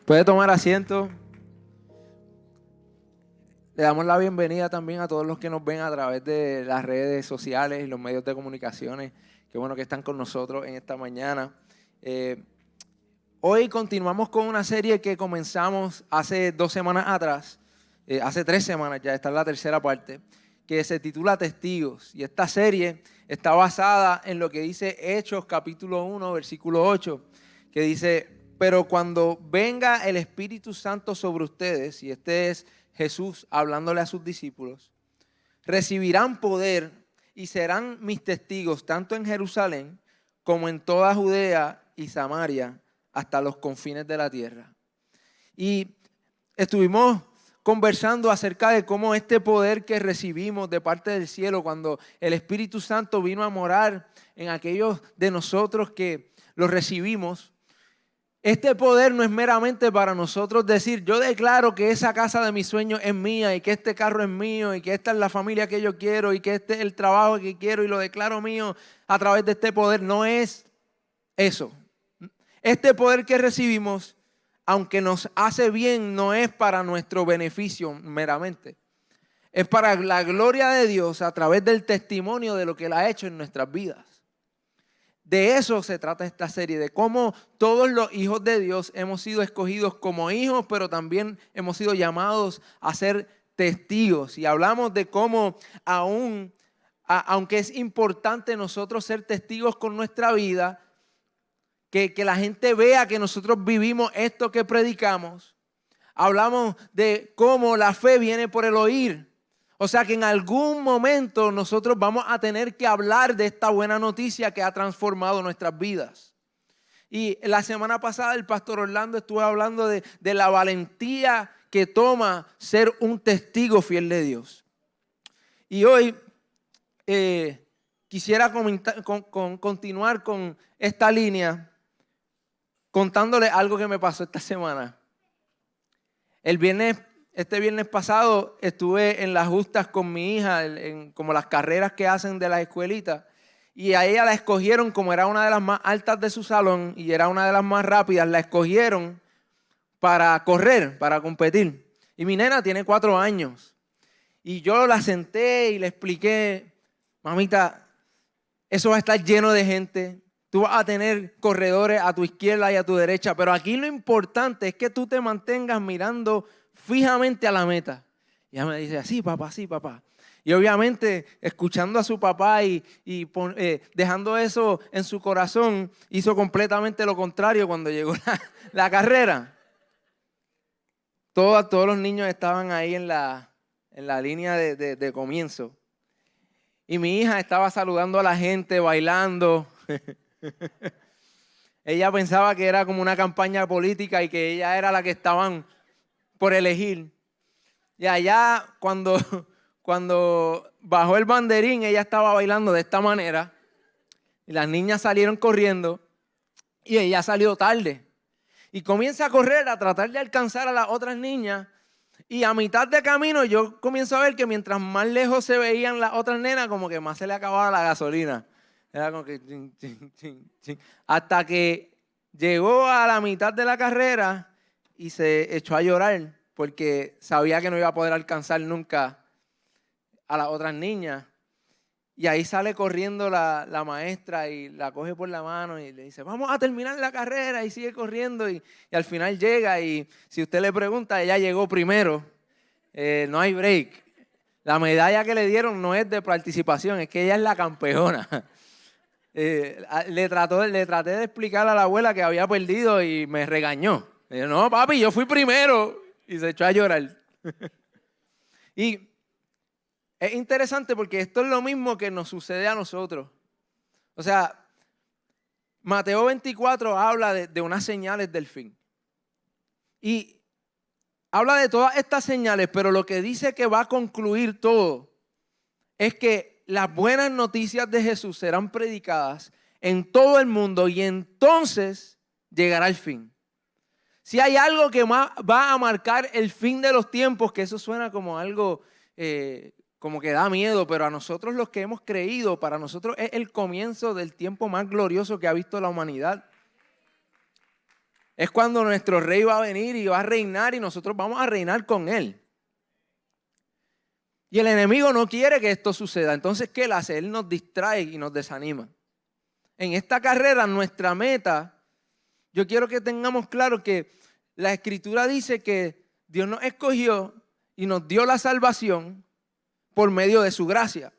Puede tomar asiento. Le damos la bienvenida también a todos los que nos ven a través de las redes sociales y los medios de comunicaciones. Qué bueno que están con nosotros en esta mañana. Hoy continuamos con una serie que comenzamos hace 2 semanas atrás, hace 3 semanas ya, esta es la tercera parte, que se titula Testigos. Y esta serie está basada en lo que dice Hechos capítulo 1, versículo 8, que dice: pero cuando venga el Espíritu Santo sobre ustedes, y este es Jesús hablándole a sus discípulos, recibirán poder y serán mis testigos tanto en Jerusalén como en toda Judea y Samaria hasta los confines de la tierra. Y estuvimos conversando acerca de cómo este poder que recibimos de parte del cielo cuando el Espíritu Santo vino a morar en aquellos de nosotros que lo recibimos, este poder no es meramente para nosotros decir: yo declaro que esa casa de mis sueños es mía y que este carro es mío y que esta es la familia que yo quiero y que este es el trabajo que quiero y lo declaro mío a través de este poder. No es eso. Este poder que recibimos, aunque nos hace bien, no es para nuestro beneficio meramente. Es para la gloria de Dios a través del testimonio de lo que Él ha hecho en nuestras vidas. De eso se trata esta serie, de cómo todos los hijos de Dios hemos sido escogidos como hijos, pero también hemos sido llamados a ser testigos. Y hablamos de cómo aunque es importante nosotros ser testigos con nuestra vida, que la gente vea que nosotros vivimos esto que predicamos. Hablamos de cómo la fe viene por el oír. O sea que en algún momento nosotros vamos a tener que hablar de esta buena noticia que ha transformado nuestras vidas. Y la semana pasada el pastor Orlando estuvo hablando de la valentía que toma ser un testigo fiel de Dios. Y hoy quisiera continuar con esta línea contándole algo que me pasó esta semana. Este viernes pasado estuve en las justas con mi hija, como las carreras que hacen de la escuelita, y a ella la escogieron, como era una de las más altas de su salón y era una de las más rápidas, la escogieron para correr, para competir. Y mi nena tiene 4 años. Y yo la senté y le expliqué: mamita, eso va a estar lleno de gente. Tú vas a tener corredores a tu izquierda y a tu derecha, pero aquí lo importante es que tú te mantengas mirando fijamente a la meta. Y ella me dice: sí, papá, sí, papá. Y obviamente, escuchando a su papá y dejando eso en su corazón, hizo completamente lo contrario cuando llegó la carrera. Todos los niños estaban ahí en la línea de comienzo. Y mi hija estaba saludando a la gente, bailando. Ella pensaba que era como una campaña política y que ella era la que estaban por elegir. Y allá cuando bajó el banderín, ella estaba bailando de esta manera. Y las niñas salieron corriendo y ella salió tarde. Y comienza a correr, a tratar de alcanzar a las otras niñas. Y a mitad de camino yo comienzo a ver que mientras más lejos se veían las otras nenas, como que más se le acababa la gasolina. Era como que chin, chin, chin, chin. Hasta que llegó a la mitad de la carrera y se echó a llorar porque sabía que no iba a poder alcanzar nunca a las otras niñas. Y ahí sale corriendo la maestra y la coge por la mano y le dice: vamos a terminar la carrera, y sigue corriendo y al final llega, y si usted le pregunta, ella llegó primero. No hay break. La medalla que le dieron no es de participación, es que ella es la campeona. Le traté de explicar a la abuela que había perdido y me regañó. Me dijo: no, papi, yo fui primero. Y se echó a llorar. Y es interesante porque esto es lo mismo que nos sucede a nosotros. O sea, Mateo 24 habla de unas señales del fin. Y habla de todas estas señales, pero lo que dice que va a concluir todo es que las buenas noticias de Jesús serán predicadas en todo el mundo y entonces llegará el fin. Si hay algo que va a marcar el fin de los tiempos, que eso suena como algo como que da miedo, pero a nosotros los que hemos creído, para nosotros es el comienzo del tiempo más glorioso que ha visto la humanidad. Es cuando nuestro rey va a venir y va a reinar y nosotros vamos a reinar con él. Y el enemigo no quiere que esto suceda. Entonces, ¿qué él hace? Él nos distrae y nos desanima. En esta carrera, nuestra meta, yo quiero que tengamos claro que la Escritura dice que Dios nos escogió y nos dio la salvación por medio de su gracia.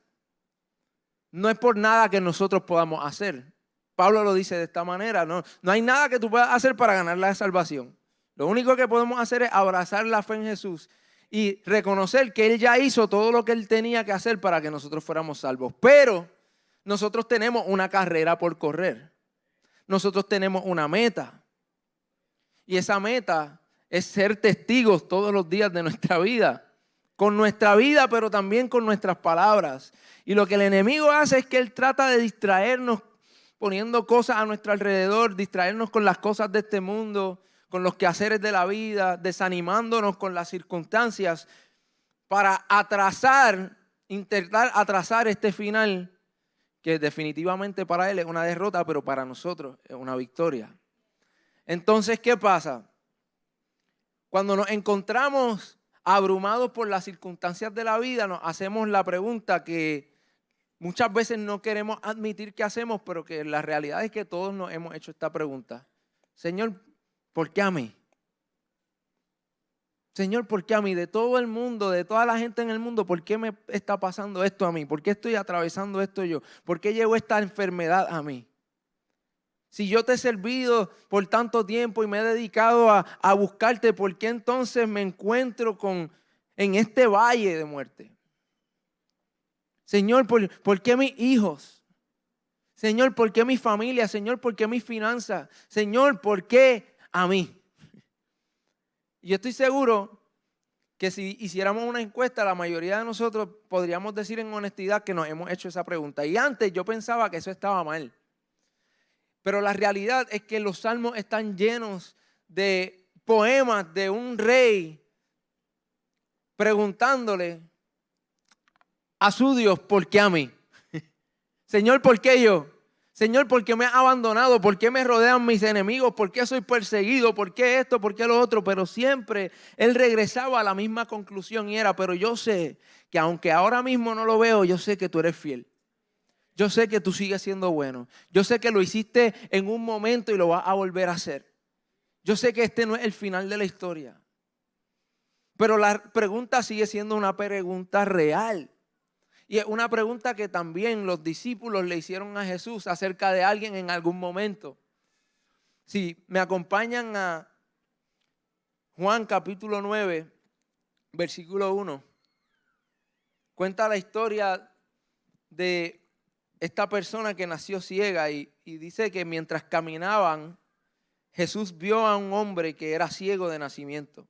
No es por nada que nosotros podamos hacer. Pablo lo dice de esta manera, no hay nada que tú puedas hacer para ganar la salvación. Lo único que podemos hacer es abrazar la fe en Jesús y reconocer que Él ya hizo todo lo que Él tenía que hacer para que nosotros fuéramos salvos. Pero nosotros tenemos una carrera por correr. Nosotros tenemos una meta. Y esa meta es ser testigos todos los días de nuestra vida. Con nuestra vida, pero también con nuestras palabras. Y lo que el enemigo hace es que él trata de distraernos poniendo cosas a nuestro alrededor, distraernos con las cosas de este mundo, con los quehaceres de la vida, desanimándonos con las circunstancias para intentar atrasar este final que definitivamente para él es una derrota, pero para nosotros es una victoria. Entonces, ¿qué pasa? Cuando nos encontramos abrumados por las circunstancias de la vida, nos hacemos la pregunta que muchas veces no queremos admitir que hacemos, pero que la realidad es que todos nos hemos hecho esta pregunta. Señor, ¿por qué a mí? Señor, ¿por qué a mí? De todo el mundo, de toda la gente en el mundo, ¿por qué me está pasando esto a mí? ¿Por qué estoy atravesando esto yo? ¿Por qué llegó esta enfermedad a mí? Si yo te he servido por tanto tiempo y me he dedicado a buscarte, ¿por qué entonces me encuentro en este valle de muerte? Señor, ¿por qué mis hijos? Señor, ¿por qué mi familia? Señor, ¿por qué mis finanzas? Señor, ¿por qué a mí? Y yo estoy seguro que si hiciéramos una encuesta, la mayoría de nosotros podríamos decir en honestidad que nos hemos hecho esa pregunta. Y antes yo pensaba que eso estaba mal. Pero la realidad es que los salmos están llenos de poemas de un rey preguntándole a su Dios, ¿por qué a mí? Señor, ¿por qué yo? Señor, ¿por qué me has abandonado? ¿Por qué me rodean mis enemigos? ¿Por qué soy perseguido? ¿Por qué esto? ¿Por qué lo otro? Pero siempre él regresaba a la misma conclusión y era, pero yo sé que aunque ahora mismo no lo veo, yo sé que tú eres fiel. Yo sé que tú sigues siendo bueno. Yo sé que lo hiciste en un momento y lo vas a volver a hacer. Yo sé que este no es el final de la historia. Pero la pregunta sigue siendo una pregunta real. Y es una pregunta que también los discípulos le hicieron a Jesús acerca de alguien en algún momento. Si me acompañan a Juan capítulo 9, versículo 1. Cuenta la historia de esta persona que nació ciega y dice que mientras caminaban, Jesús vio a un hombre que era ciego de nacimiento.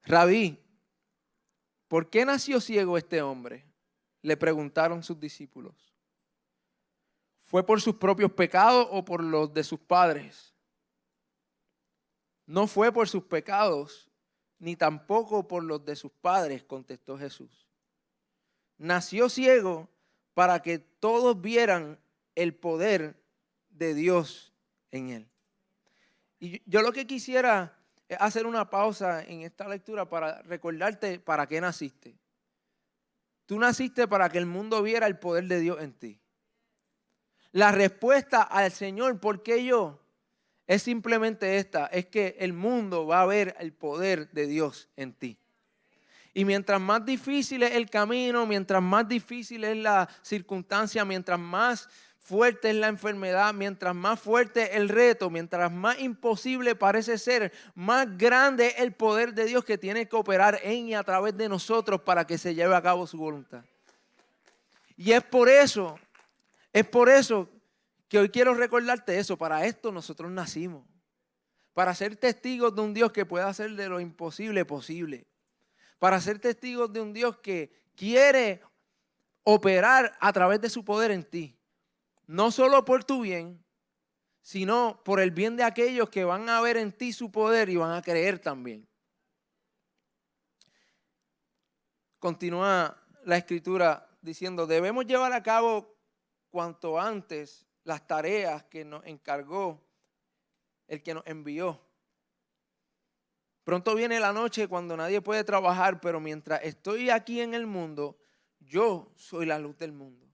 Rabí, ¿por qué nació ciego este hombre? Le preguntaron sus discípulos. ¿Fue por sus propios pecados o por los de sus padres? No fue por sus pecados, ni tampoco por los de sus padres, contestó Jesús. Nació ciego para que todos vieran el poder de Dios en él. Y yo lo que quisiera es hacer una pausa en esta lectura para recordarte para qué naciste. Tú naciste para que el mundo viera el poder de Dios en ti. La respuesta al Señor, ¿por qué yo? Es simplemente esta, es que el mundo va a ver el poder de Dios en ti. Y mientras más difícil es el camino, mientras más difícil es la circunstancia, mientras más fuerte es la enfermedad, mientras más fuerte es el reto, mientras más imposible parece ser, más grande es el poder de Dios que tiene que operar en y a través de nosotros para que se lleve a cabo su voluntad. Y es por eso que hoy quiero recordarte eso. Para esto nosotros nacimos. Para ser testigos de un Dios que pueda hacer de lo imposible posible. Para ser testigos de un Dios que quiere operar a través de su poder en ti. No solo por tu bien, sino por el bien de aquellos que van a ver en ti su poder y van a creer también. Continúa la Escritura diciendo, debemos llevar a cabo cuanto antes las tareas que nos encargó el que nos envió. Pronto viene la noche cuando nadie puede trabajar, pero mientras estoy aquí en el mundo, yo soy la luz del mundo.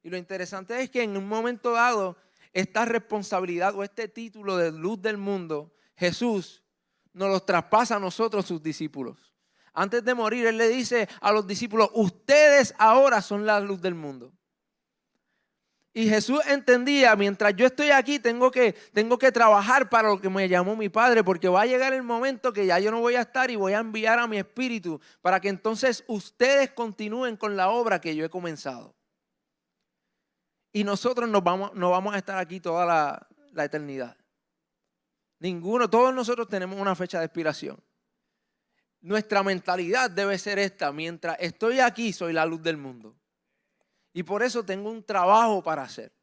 Y lo interesante es que en un momento dado, esta responsabilidad o este título de luz del mundo, Jesús nos los traspasa a nosotros, sus discípulos. Antes de morir, Él le dice a los discípulos, ustedes ahora son la luz del mundo. Y Jesús entendía, mientras yo estoy aquí, tengo que trabajar para lo que me llamó mi Padre, porque va a llegar el momento que ya yo no voy a estar y voy a enviar a mi Espíritu para que entonces ustedes continúen con la obra que yo he comenzado. Y nosotros no vamos a estar aquí toda la eternidad. Todos nosotros tenemos una fecha de expiración. Nuestra mentalidad debe ser esta: mientras estoy aquí, soy la luz del mundo. Y por eso tengo un trabajo para hacer.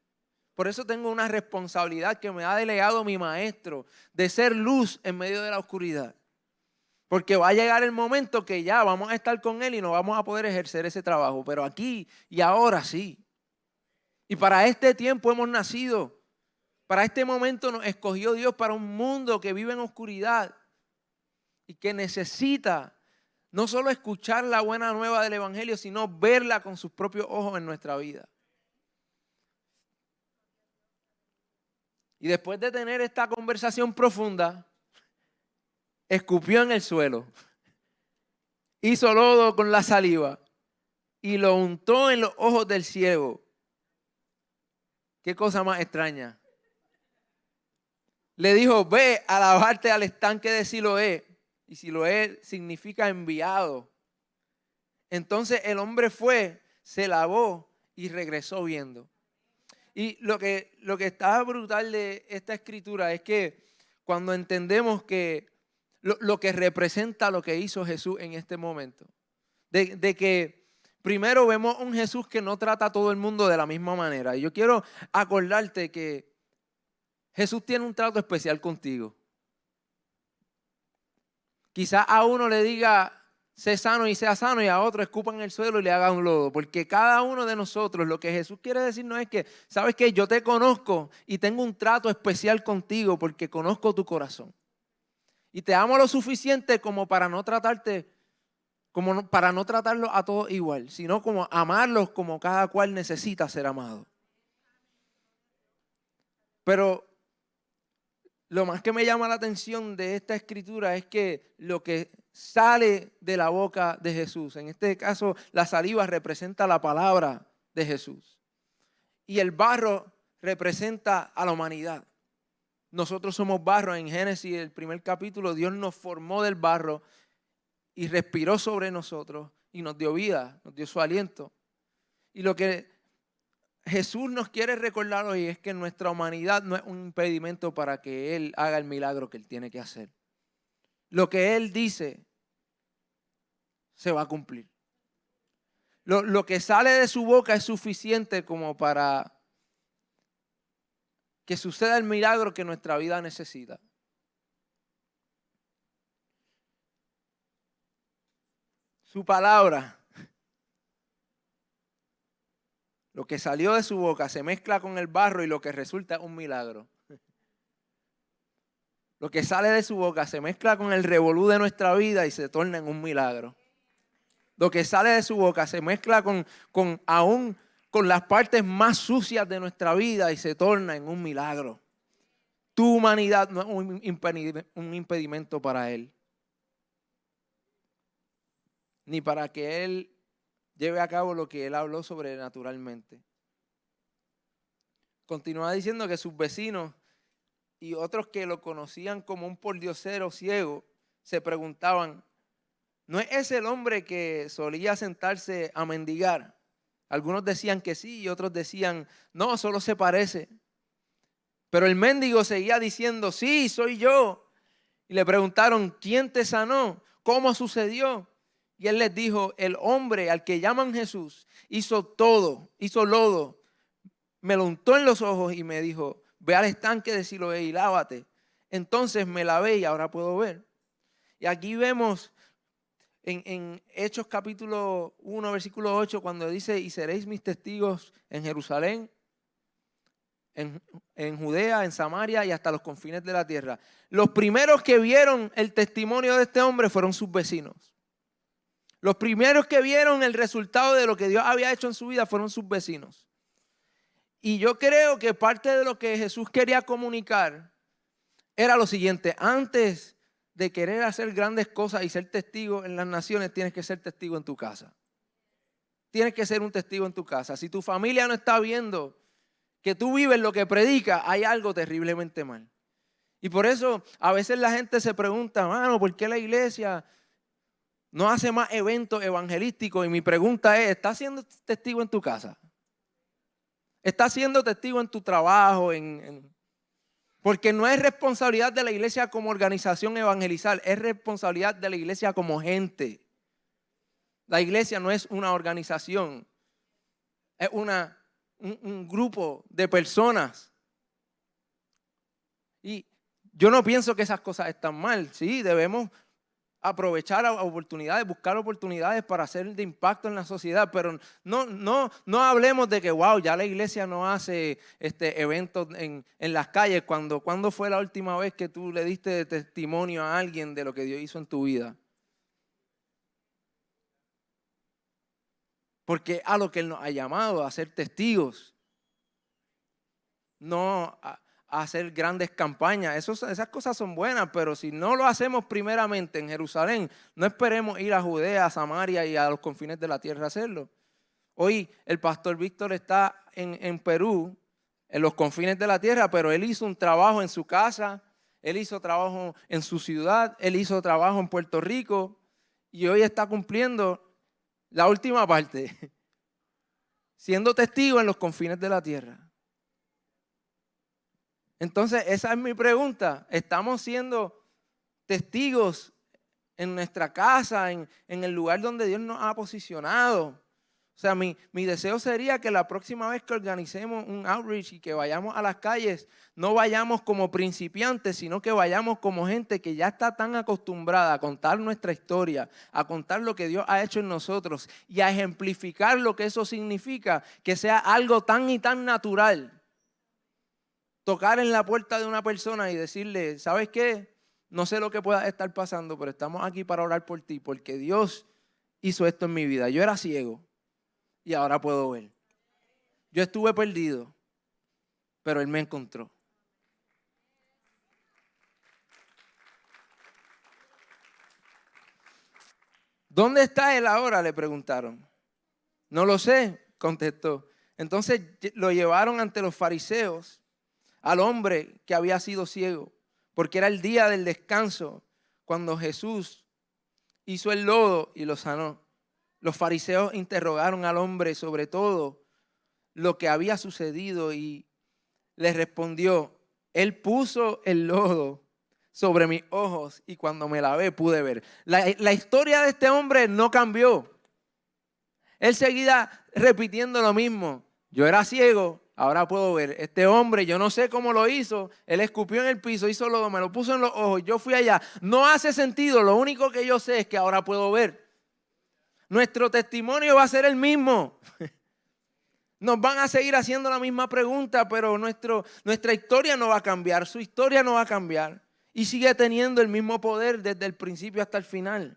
Por eso tengo una responsabilidad que me ha delegado mi maestro de ser luz en medio de la oscuridad. Porque va a llegar el momento que ya vamos a estar con Él y no vamos a poder ejercer ese trabajo. Pero aquí y ahora sí. Y para este tiempo hemos nacido. Para este momento nos escogió Dios para un mundo que vive en oscuridad y que necesita no solo escuchar la buena nueva del Evangelio, sino verla con sus propios ojos en nuestra vida. Y después de tener esta conversación profunda, escupió en el suelo, hizo lodo con la saliva y lo untó en los ojos del ciego. Qué cosa más extraña. Le dijo, ve a lavarte al estanque de Siloé. Y Siloé significa enviado. Entonces el hombre fue, se lavó y regresó viendo. Y lo que está brutal de esta escritura es que cuando entendemos que lo que representa lo que hizo Jesús en este momento, de que primero vemos un Jesús que no trata a todo el mundo de la misma manera. Y yo quiero acordarte que Jesús tiene un trato especial contigo. Quizás a uno le diga, sé sano y sea sano, y a otro escupan en el suelo y le hagan un lodo. Porque cada uno de nosotros, lo que Jesús quiere decirnos es que, ¿sabes qué? Yo te conozco y tengo un trato especial contigo porque conozco tu corazón. Y te amo lo suficiente como para no tratarte, para no tratarlos a todos igual, sino como amarlos como cada cual necesita ser amado. Pero lo más que me llama la atención de esta escritura es que lo que sale de la boca de Jesús, en este caso la saliva representa la palabra de Jesús y el barro representa a la humanidad. Nosotros somos barro. En Génesis, el primer capítulo, Dios nos formó del barro y respiró sobre nosotros y nos dio vida, nos dio su aliento. Y lo que Jesús nos quiere recordar hoy es que nuestra humanidad no es un impedimento para que Él haga el milagro que Él tiene que hacer. Lo que Él dice se va a cumplir. Lo que sale de su boca es suficiente como para que suceda el milagro que nuestra vida necesita. Su palabra, lo que salió de su boca se mezcla con el barro y lo que resulta es un milagro. Lo que sale de su boca se mezcla con el revolú de nuestra vida y se torna en un milagro. Lo que sale de su boca se mezcla aún con las partes más sucias de nuestra vida y se torna en un milagro. Tu humanidad no es un impedimento para Él. Ni para que Él lleve a cabo lo que Él habló sobrenaturalmente. Continúa diciendo que sus vecinos y otros que lo conocían como un pordiosero ciego se preguntaban, ¿no es ese el hombre que solía sentarse a mendigar? Algunos decían que sí y otros decían, no, solo se parece. Pero el mendigo seguía diciendo, sí, soy yo. Y le preguntaron, ¿quién te sanó? ¿Cómo sucedió? Y él les dijo, el hombre al que llaman Jesús hizo todo, hizo lodo, me lo untó en los ojos y me dijo, ve al estanque de Siloé y lávate. Entonces me lavé y ahora puedo ver. Y aquí vemos en Hechos capítulo 1, versículo 8, cuando dice, y seréis mis testigos en Jerusalén, en Judea, en Samaria y hasta los confines de la tierra. Los primeros que vieron el testimonio de este hombre fueron sus vecinos. Los primeros que vieron el resultado de lo que Dios había hecho en su vida fueron sus vecinos. Y yo creo que parte de lo que Jesús quería comunicar era lo siguiente: antes de querer hacer grandes cosas y ser testigo en las naciones, tienes que ser testigo en tu casa. Tienes que ser un testigo en tu casa. Si tu familia no está viendo que tú vives lo que predicas, hay algo terriblemente mal. Y por eso a veces la gente se pregunta, mano, ¿por qué la iglesia no hace más eventos evangelísticos? Y mi pregunta es, ¿estás siendo testigo en tu casa? ¿Estás siendo testigo en tu trabajo? Porque no es responsabilidad de la iglesia como organización evangelizar, es responsabilidad de la iglesia como gente. La iglesia no es una organización, es un grupo de personas. Y yo no pienso que esas cosas están mal. Sí, debemos aprovechar oportunidades, buscar oportunidades para hacer de impacto en la sociedad, pero no hablemos de que, wow, ya la iglesia no hace eventos en las calles. ¿Cuándo fue la última vez que tú le diste testimonio a alguien de lo que Dios hizo en tu vida? Porque a lo que Él nos ha llamado, a ser testigos, no a hacer grandes campañas. Esas cosas son buenas, pero si no lo hacemos primeramente en Jerusalén, no esperemos ir a Judea, a Samaria y a los confines de la tierra a hacerlo. Hoy el pastor Víctor está en Perú, en los confines de la tierra, pero él hizo un trabajo en su casa, él hizo trabajo en su ciudad, él hizo trabajo en Puerto Rico y hoy está cumpliendo la última parte, siendo testigo en los confines de la tierra. Entonces, esa es mi pregunta. ¿Estamos siendo testigos en nuestra casa, en el lugar donde Dios nos ha posicionado? O sea, mi deseo sería que la próxima vez que organicemos un outreach y que vayamos a las calles, no vayamos como principiantes, sino que vayamos como gente que ya está tan acostumbrada a contar nuestra historia, a contar lo que Dios ha hecho en nosotros y a ejemplificar lo que eso significa, que sea algo tan y tan natural. Tocar en la puerta de una persona y decirle, ¿sabes qué? No sé lo que pueda estar pasando, pero estamos aquí para orar por ti, porque Dios hizo esto en mi vida. Yo era ciego y ahora puedo ver. Yo estuve perdido, pero Él me encontró. ¿Dónde está Él ahora?, le preguntaron. No lo sé, contestó. Entonces lo llevaron ante los fariseos, al hombre que había sido ciego, porque era el día del descanso, cuando Jesús hizo el lodo y lo sanó. Los fariseos interrogaron al hombre sobre todo lo que había sucedido y les respondió, Él puso el lodo sobre mis ojos y cuando me lavé pude ver. La historia de este hombre no cambió. Él seguía repitiendo lo mismo. Yo era ciego, ahora puedo ver. Este hombre, yo no sé cómo lo hizo. Él escupió en el piso, hizo lodo, me lo puso en los ojos. Yo fui allá. No hace sentido. Lo único que yo sé es que ahora puedo ver. Nuestro testimonio va a ser el mismo. Nos van a seguir haciendo la misma pregunta, pero nuestra historia no va a cambiar. Su historia no va a cambiar. Y sigue teniendo el mismo poder desde el principio hasta el final.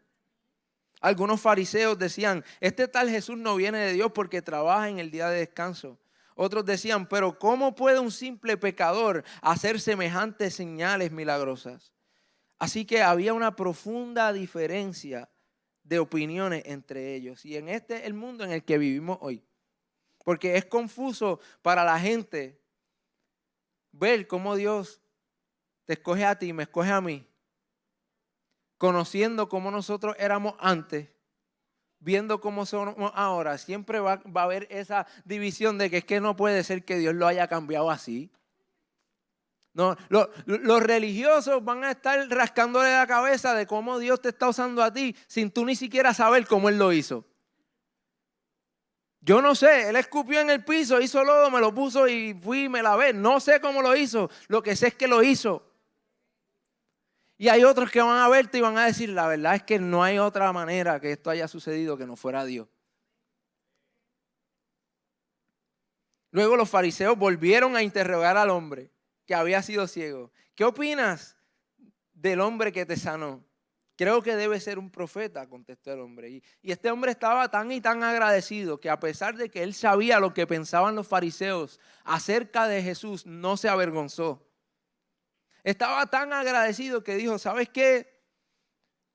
Algunos fariseos decían, este tal Jesús no viene de Dios porque trabaja en el día de descanso. Otros decían, pero ¿cómo puede un simple pecador hacer semejantes señales milagrosas? Así que había una profunda diferencia de opiniones entre ellos. Y este es el mundo en el que vivimos hoy. Porque es confuso para la gente ver cómo Dios te escoge a ti y me escoge a mí. Conociendo cómo nosotros éramos antes, viendo cómo somos ahora, siempre va a haber esa división de que es que no puede ser que Dios lo haya cambiado así. No, los religiosos van a estar rascándole la cabeza de cómo Dios te está usando a ti sin tú ni siquiera saber cómo Él lo hizo. Yo no sé, Él escupió en el piso, hizo lodo, me lo puso y fui y me lavé. No sé cómo lo hizo, lo que sé es que lo hizo. Y hay otros que van a verte y van a decir, la verdad es que no hay otra manera que esto haya sucedido que no fuera Dios. Luego los fariseos volvieron a interrogar al hombre que había sido ciego. ¿Qué opinas del hombre que te sanó? Creo que debe ser un profeta, contestó el hombre. Y este hombre estaba tan y tan agradecido que a pesar de que él sabía lo que pensaban los fariseos acerca de Jesús, no se avergonzó. Estaba tan agradecido que dijo, ¿sabes qué?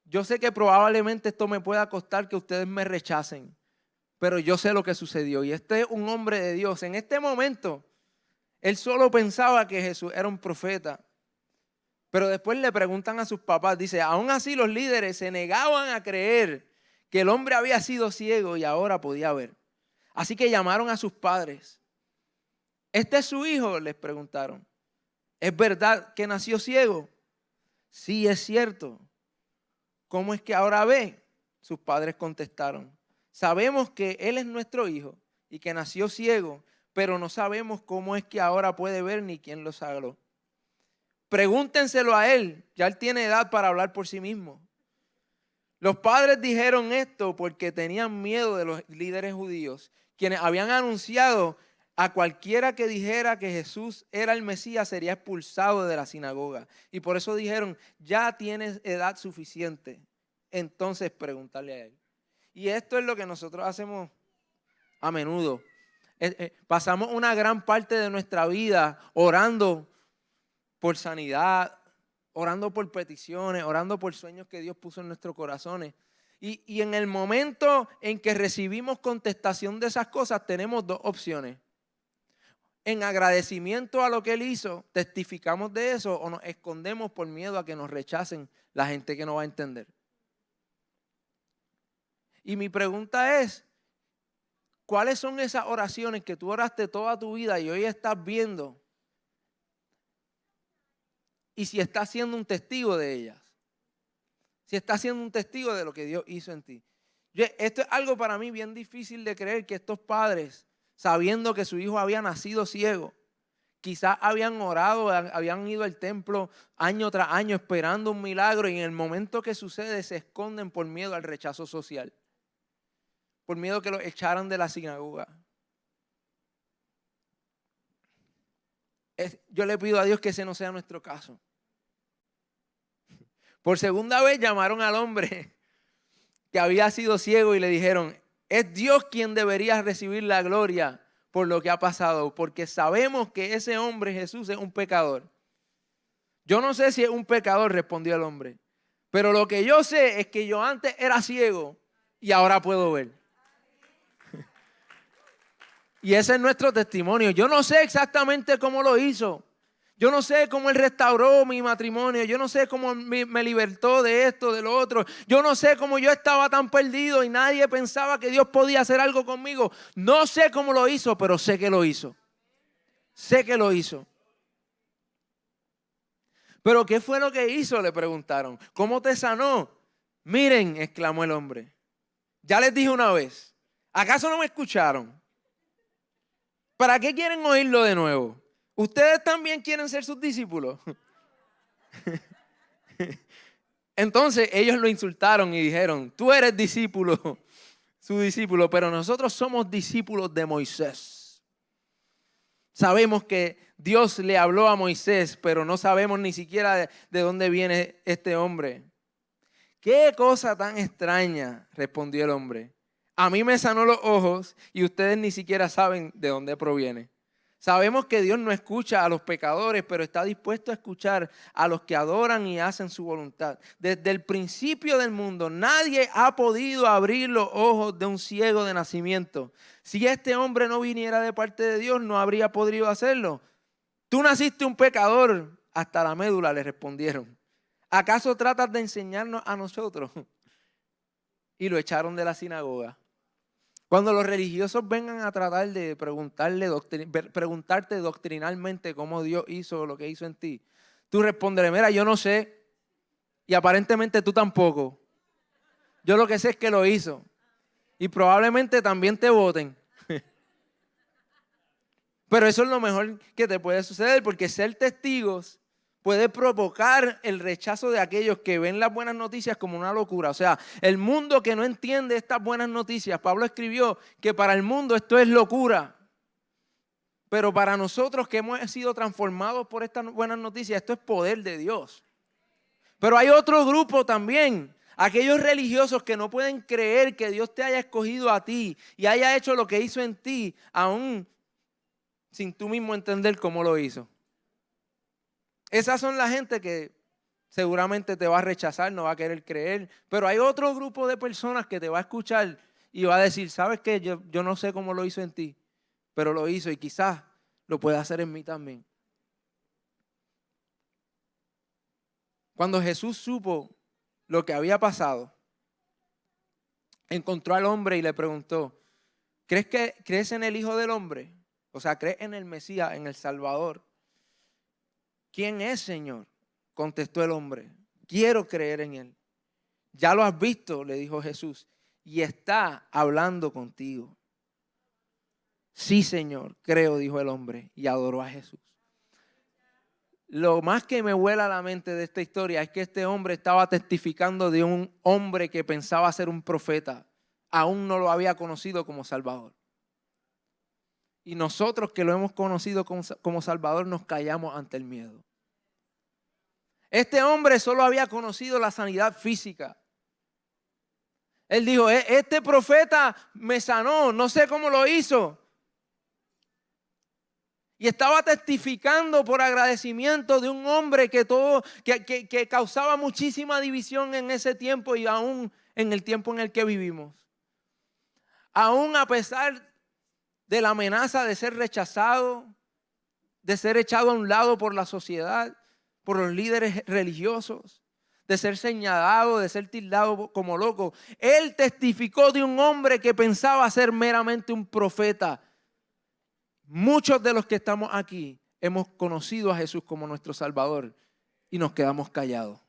Yo sé que probablemente esto me pueda costar que ustedes me rechacen, pero yo sé lo que sucedió. Y este es un hombre de Dios. En este momento, él solo pensaba que Jesús era un profeta. Pero después le preguntan a sus papás, dice, aún así los líderes se negaban a creer que el hombre había sido ciego y ahora podía ver. Así que llamaron a sus padres. ¿Este es su hijo?, les preguntaron. ¿Es verdad que nació ciego? Sí, es cierto. ¿Cómo es que ahora ve? Sus padres contestaron. Sabemos que él es nuestro hijo y que nació ciego, pero no sabemos cómo es que ahora puede ver ni quién lo sanó. Pregúntenselo a él, ya él tiene edad para hablar por sí mismo. Los padres dijeron esto porque tenían miedo de los líderes judíos, quienes habían anunciado a cualquiera que dijera que Jesús era el Mesías sería expulsado de la sinagoga. Y por eso dijeron, ya tienes edad suficiente, entonces pregúntale a él. Y esto es lo que nosotros hacemos a menudo. Pasamos una gran parte de nuestra vida orando por sanidad, orando por peticiones, orando por sueños que Dios puso en nuestros corazones. Y en el momento en que recibimos contestación de esas cosas, tenemos dos opciones. En agradecimiento a lo que Él hizo, testificamos de eso o nos escondemos por miedo a que nos rechacen la gente que no va a entender. Y mi pregunta es, ¿cuáles son esas oraciones que tú oraste toda tu vida y hoy estás viendo? Y si estás siendo un testigo de ellas. Si estás siendo un testigo de lo que Dios hizo en ti. Esto es algo para mí bien difícil de creer, que estos padres, sabiendo que su hijo había nacido ciego, quizás habían orado, habían ido al templo año tras año esperando un milagro, y en el momento que sucede se esconden por miedo al rechazo social, por miedo que los echaran de la sinagoga. Yo le pido a Dios que ese no sea nuestro caso. Por segunda vez llamaron al hombre que había sido ciego y le dijeron, es Dios quien debería recibir la gloria por lo que ha pasado, porque sabemos que ese hombre Jesús es un pecador. Yo no sé si es un pecador, respondió el hombre, pero lo que yo sé es que yo antes era ciego y ahora puedo ver. Y ese es nuestro testimonio. Yo no sé exactamente cómo lo hizo. Yo no sé cómo Él restauró mi matrimonio. Yo no sé cómo me libertó de esto, de lo otro. Yo no sé cómo yo estaba tan perdido y nadie pensaba que Dios podía hacer algo conmigo. No sé cómo lo hizo, pero sé que lo hizo. Sé que lo hizo. ¿Pero qué fue lo que hizo?, le preguntaron. ¿Cómo te sanó? Miren, exclamó el hombre. Ya les dije una vez. ¿Acaso no me escucharon? ¿Para qué quieren oírlo de nuevo? ¿Ustedes también quieren ser sus discípulos? Entonces ellos lo insultaron y dijeron, tú eres discípulo, su discípulo, pero nosotros somos discípulos de Moisés. Sabemos que Dios le habló a Moisés, pero no sabemos ni siquiera de dónde viene este hombre. ¿Qué cosa tan extraña?, respondió el hombre. A mí me sanó los ojos y ustedes ni siquiera saben de dónde proviene. Sabemos que Dios no escucha a los pecadores, pero está dispuesto a escuchar a los que adoran y hacen su voluntad. Desde el principio del mundo, nadie ha podido abrir los ojos de un ciego de nacimiento. Si este hombre no viniera de parte de Dios, no habría podido hacerlo. Tú naciste un pecador hasta la médula, le respondieron. ¿Acaso tratas de enseñarnos a nosotros? Y lo echaron de la sinagoga. Cuando los religiosos vengan a tratar de preguntarte doctrinalmente cómo Dios hizo lo que hizo en ti, tú responderé, mira, yo no sé y aparentemente tú tampoco. Yo lo que sé es que lo hizo y probablemente también te voten. Pero eso es lo mejor que te puede suceder, porque ser testigos puede provocar el rechazo de aquellos que ven las buenas noticias como una locura. O sea, el mundo que no entiende estas buenas noticias, Pablo escribió que para el mundo esto es locura. Pero para nosotros que hemos sido transformados por estas buenas noticias, esto es poder de Dios. Pero hay otro grupo también, aquellos religiosos que no pueden creer que Dios te haya escogido a ti y haya hecho lo que hizo en ti, aún sin tú mismo entender cómo lo hizo. Esas son la gente que seguramente te va a rechazar, no va a querer creer. Pero hay otro grupo de personas que te va a escuchar y va a decir, ¿sabes qué? Yo no sé cómo lo hizo en ti, pero lo hizo y quizás lo pueda hacer en mí también. Cuando Jesús supo lo que había pasado, encontró al hombre y le preguntó, ¿crees en el Hijo del Hombre? O sea, ¿crees en el Mesías, en el Salvador? ¿Quién es, Señor? Contestó el hombre, quiero creer en Él. Ya lo has visto, le dijo Jesús, y está hablando contigo. Sí, Señor, creo, dijo el hombre, y adoró a Jesús. Lo más que me vuela la mente de esta historia es que este hombre estaba testificando de un hombre que pensaba ser un profeta. Aún no lo había conocido como Salvador. Y nosotros que lo hemos conocido como Salvador nos callamos ante el miedo. Este hombre solo había conocido la sanidad física. Él dijo, este profeta me sanó, no sé cómo lo hizo. Y estaba testificando por agradecimiento de un hombre que causaba muchísima división en ese tiempo y aún en el tiempo en el que vivimos. Aún a pesar de la amenaza de ser rechazado, de ser echado a un lado por la sociedad, por los líderes religiosos, de ser señalado, de ser tildado como loco. Él testificó de un hombre que pensaba ser meramente un profeta. Muchos de los que estamos aquí hemos conocido a Jesús como nuestro Salvador y nos quedamos callados.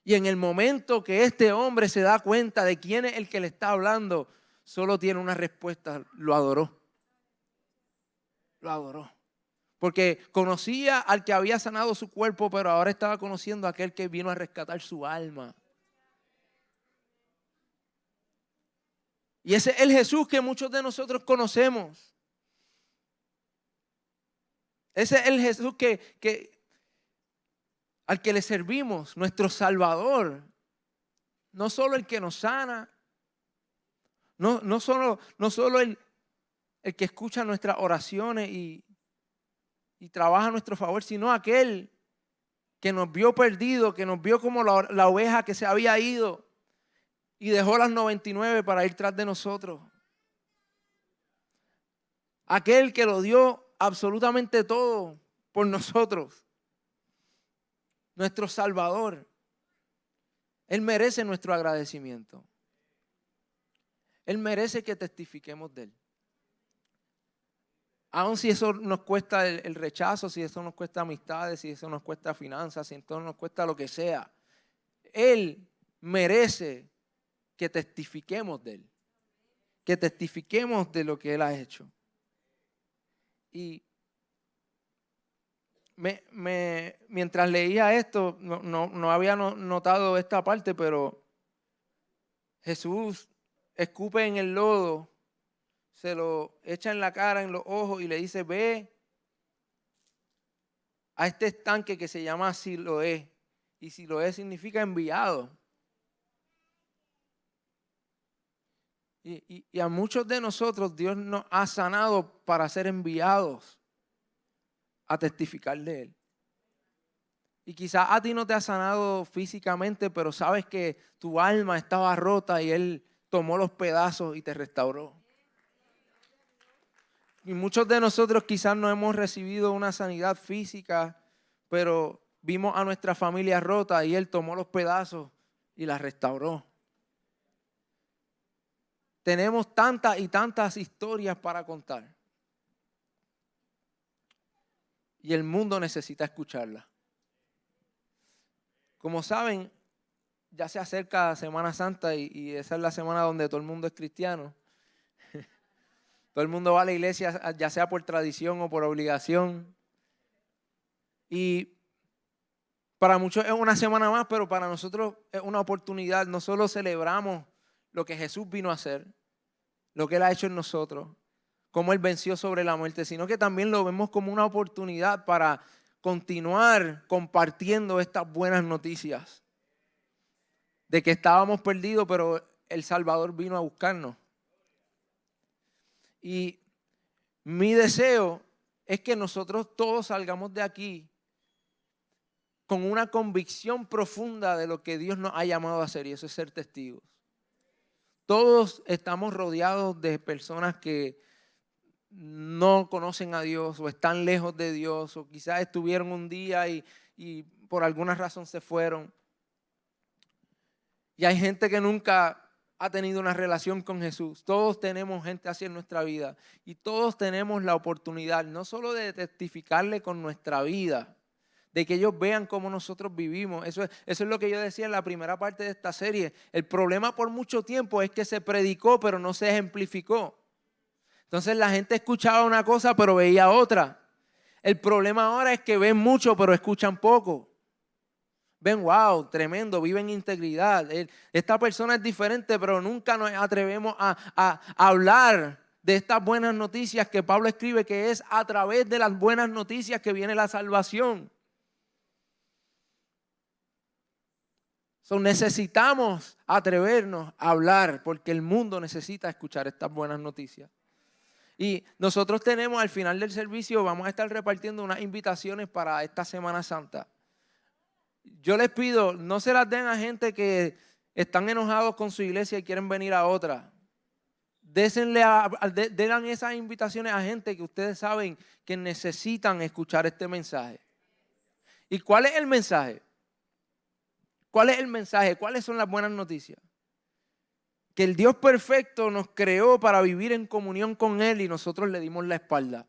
Y en el momento que este hombre se da cuenta de quién es el que le está hablando, solo tiene una respuesta, lo adoró. Lo adoró. Porque conocía al que había sanado su cuerpo, pero ahora estaba conociendo a aquel que vino a rescatar su alma. Y ese es el Jesús que muchos de nosotros conocemos. Ese es el Jesús al que le servimos, nuestro Salvador. No solo el que nos sana, no solo el que escucha nuestras oraciones y trabaja a nuestro favor, sino aquel que nos vio perdido, que nos vio como la oveja que se había ido y dejó las 99 para ir tras de nosotros. Aquel que lo dio absolutamente todo por nosotros. Nuestro Salvador. Él merece nuestro agradecimiento. Él merece que testifiquemos de Él. Aun si eso nos cuesta el rechazo, si eso nos cuesta amistades, si eso nos cuesta finanzas, si eso nos cuesta lo que sea. Él merece que testifiquemos de Él. Que testifiquemos de lo que Él ha hecho. Y mientras leía esto, no había notado esta parte, pero Jesús escupe en el lodo, se lo echa en la cara, en los ojos y le dice, ve a este estanque que se llama Siloé. Y Siloé significa enviado. Y a muchos de nosotros Dios nos ha sanado para ser enviados a testificar de Él. Y quizás a ti no te ha sanado físicamente, pero sabes que tu alma estaba rota y Él tomó los pedazos y te restauró. Y muchos de nosotros quizás no hemos recibido una sanidad física, pero vimos a nuestra familia rota y Él tomó los pedazos y la restauró. Tenemos tantas y tantas historias para contar. Y el mundo necesita escucharlas. Como saben, ya se acerca Semana Santa y esa es la semana donde todo el mundo es cristiano. Todo el mundo va a la iglesia, ya sea por tradición o por obligación. Y para muchos es una semana más, pero para nosotros es una oportunidad. No solo celebramos lo que Jesús vino a hacer, lo que Él ha hecho en nosotros, cómo Él venció sobre la muerte, sino que también lo vemos como una oportunidad para continuar compartiendo estas buenas noticias de que estábamos perdidos, pero el Salvador vino a buscarnos. Y mi deseo es que nosotros todos salgamos de aquí con una convicción profunda de lo que Dios nos ha llamado a hacer, y eso es ser testigos. Todos estamos rodeados de personas que no conocen a Dios o están lejos de Dios, o quizás estuvieron un día y por alguna razón se fueron. Y hay gente que nunca ha tenido una relación con Jesús. Todos tenemos gente así en nuestra vida y todos tenemos la oportunidad no solo de testificarle con nuestra vida, de que ellos vean cómo nosotros vivimos. Eso es lo que yo decía en la primera parte de esta serie. El problema por mucho tiempo es que se predicó pero no se ejemplificó. Entonces la gente escuchaba una cosa pero veía otra. El problema ahora es que ven mucho pero escuchan poco. Ven, wow, tremendo, vive en integridad. Esta persona es diferente, pero nunca nos atrevemos a hablar de estas buenas noticias que Pablo escribe, que es a través de las buenas noticias que viene la salvación. Necesitamos atrevernos a hablar porque el mundo necesita escuchar estas buenas noticias. Y nosotros tenemos al final del servicio, vamos a estar repartiendo unas invitaciones para esta Semana Santa. Yo les pido, no se las den a gente que están enojados con su iglesia y quieren venir a otra. Den esas invitaciones a gente que ustedes saben que necesitan escuchar este mensaje. ¿Y cuál es el mensaje? ¿Cuál es el mensaje? ¿Cuáles son las buenas noticias? Que el Dios perfecto nos creó para vivir en comunión con Él y nosotros le dimos la espalda.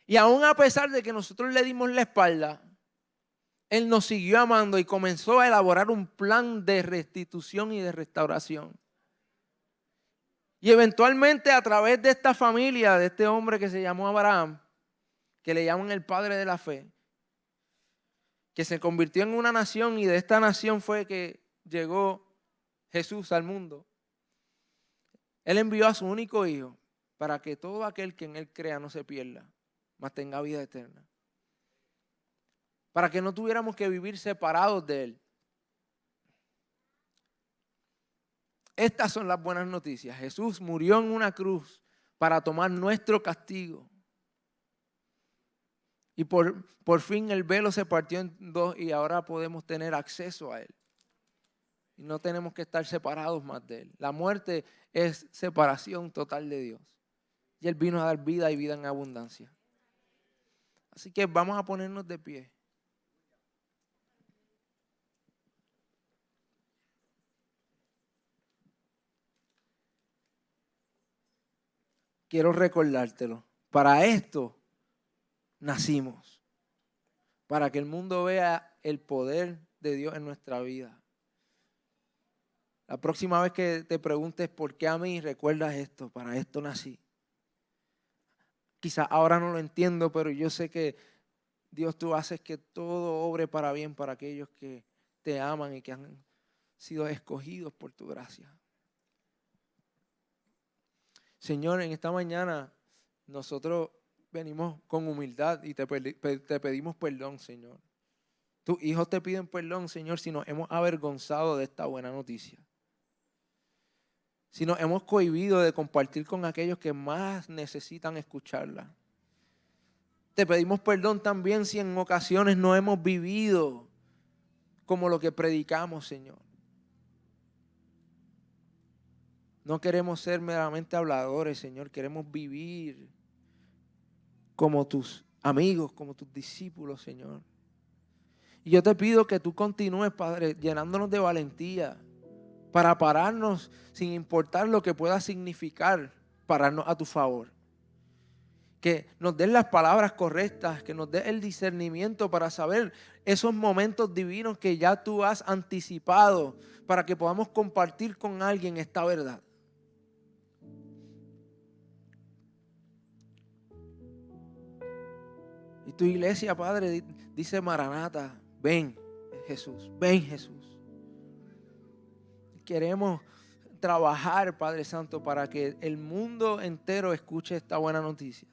Y aún a pesar de que nosotros le dimos la espalda, Él nos siguió amando y comenzó a elaborar un plan de restitución y de restauración. Y eventualmente a través de esta familia, de este hombre que se llamó Abraham, que le llaman el padre de la fe, que se convirtió en una nación y de esta nación fue que llegó Jesús al mundo. Él envió a su único hijo para que todo aquel que en Él crea no se pierda, mas tenga vida eterna. Para que no tuviéramos que vivir separados de Él. Estas son las buenas noticias. Jesús murió en una cruz para tomar nuestro castigo. Y por fin el velo se partió en dos y ahora podemos tener acceso a Él. Y no tenemos que estar separados más de Él. La muerte es separación total de Dios. Y Él vino a dar vida y vida en abundancia. Así que vamos a ponernos de pie. Quiero recordártelo. Para esto nacimos. Para que el mundo vea el poder de Dios en nuestra vida. La próxima vez que te preguntes por qué a mí, recuerdas esto. Para esto nací. Quizás ahora no lo entiendo, pero yo sé que Dios, tú haces que todo obre para bien para aquellos que te aman y que han sido escogidos por tu gracia. Señor, en esta mañana nosotros venimos con humildad y te pedimos perdón, Señor. Tus hijos te piden perdón, Señor, si nos hemos avergonzado de esta buena noticia. Si nos hemos cohibido de compartir con aquellos que más necesitan escucharla. Te pedimos perdón también si en ocasiones no hemos vivido como lo que predicamos, Señor. No queremos ser meramente habladores, Señor. Queremos vivir como tus amigos, como tus discípulos, Señor. Y yo te pido que tú continúes, Padre, llenándonos de valentía para pararnos sin importar lo que pueda significar pararnos a tu favor. Que nos den las palabras correctas, que nos dé el discernimiento para saber esos momentos divinos que ya tú has anticipado para que podamos compartir con alguien esta verdad. Y tu iglesia, Padre, dice Maranata, ven Jesús, ven Jesús. Queremos trabajar, Padre Santo, para que el mundo entero escuche esta buena noticia.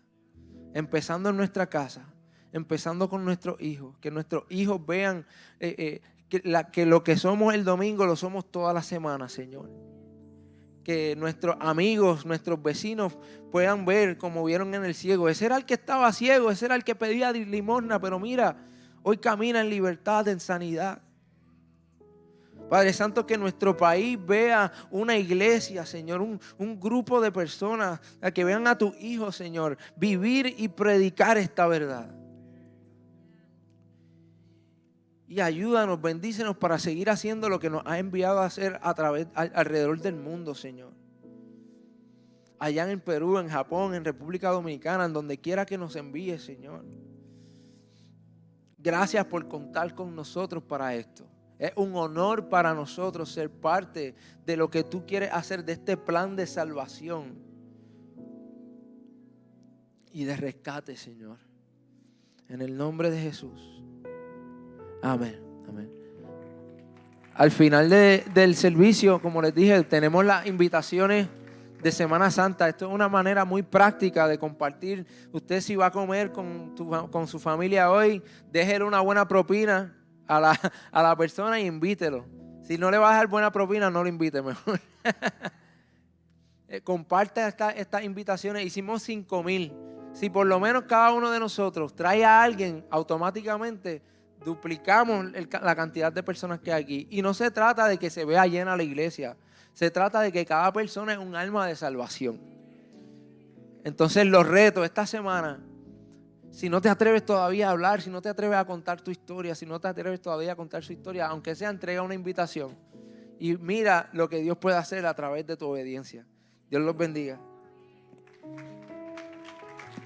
Empezando en nuestra casa, empezando con nuestros hijos, que nuestros hijos vean que lo que somos el domingo lo somos toda la semana, Señor. Que nuestros amigos, nuestros vecinos puedan ver como vieron en el ciego. Ese era el que estaba ciego, ese era el que pedía limosna, pero mira, hoy camina en libertad, en sanidad. Padre Santo, que nuestro país vea una iglesia, Señor, un grupo de personas que vean a tus hijos, Señor, vivir y predicar esta verdad. Y ayúdanos, bendícenos para seguir haciendo lo que nos ha enviado a hacer alrededor del mundo, Señor. Allá en Perú, en Japón, en República Dominicana, en donde quiera que nos envíe, Señor. Gracias por contar con nosotros para esto. Es un honor para nosotros ser parte de lo que tú quieres hacer, de este plan de salvación y de rescate, Señor. En el nombre de Jesús. Amén, amén. Al final del servicio, como les dije, tenemos las invitaciones de Semana Santa. Esto es una manera muy práctica de compartir. Usted si va a comer con su familia hoy, déjele una buena propina a la persona y invítelo. Si no le va a dejar buena propina, no lo invite mejor. Comparte estas invitaciones. Hicimos 5,000. Si por lo menos cada uno de nosotros trae a alguien, automáticamente duplicamos la cantidad de personas que hay aquí. Y no se trata de que se vea llena la iglesia. Se trata de que cada persona es un alma de salvación. Entonces los retos esta semana, si no te atreves todavía a hablar, si no te atreves a contar tu historia, si no te atreves todavía a contar su historia, aunque sea, entrega una invitación. Y mira lo que Dios puede hacer a través de tu obediencia. Dios los bendiga.